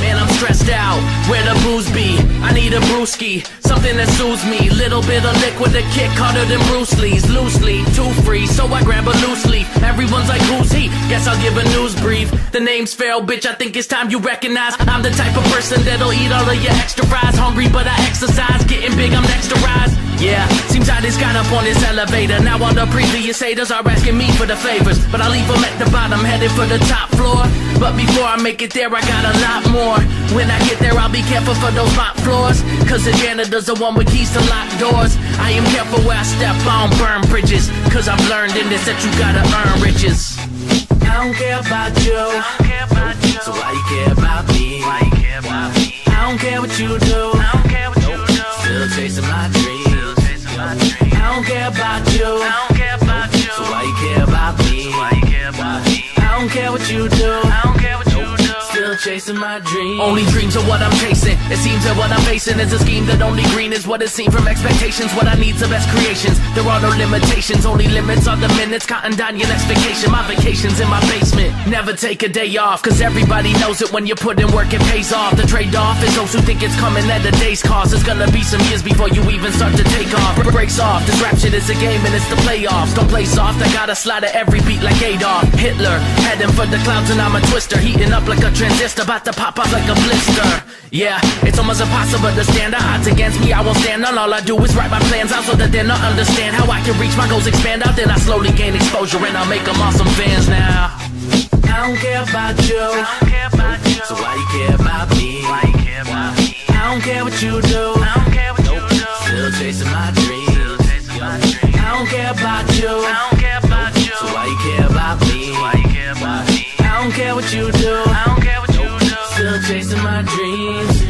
Man, I'm stressed out, where the booze be? I need a brewski, something that soothes me. Little bit of liquid to kick harder than Bruce Lee's. Loosely, too free, so I grab a loose leaf. Everyone's like, who's he? Guess I'll give a news brief. The name's Pharaoh, bitch, I think it's time you recognize I'm the type of person that'll eat all of your extra fries. Hungry, but I exercise, getting big, I'm next to rise. Yeah, seems I just got up on this elevator. Now all the previous haters are asking me for the favors, but I leave them at the bottom, headed for the top floor. But before I make it there, I got a lot more. When I get there, I'll be careful for those mop floors, cause the janitor's the one with keys to lock doors. I am careful where I step on, burn bridges, cause I've learned in this that you gotta earn riches. I don't care about you, so why you care about me? I don't care what you do, still chasing my dreams. I don't care about you, so why you care about me? I don't care what you do, still chasing my dreams. Only dreams are what I'm chasing. It seems that what I'm facing is a scheme that only green is what is seen from expectations. What I need's the best creations. There are no limitations, only limits are the minutes. Counting down your next vacation. My vacation's in my basement. Never take a day off, cause everybody knows it. When you put in work, it pays off. The trade-off is those who think it's coming at a day's cost. It's gonna be some years before you even start to take off. Breaks off, this rap shit is a game and it's the playoffs. Don't play soft, I gotta slide at every beat like Adolf Hitler. Heading for the clouds and I'm a twister. Heating up like a transistor, about to pop off like a blister. Yeah, it's almost impossible to stand the odds against me. I won't stand on. All I do is write my plans out so that they'll not understand how I can reach my goals, expand out. Then I slowly gain exposure and I'll make them awesome fans now. I don't care about you, so why you care about me? I don't care what you do, still chasing my dreams. I don't care about you, so why you care about me? I don't care what you do, still chasing my dreams.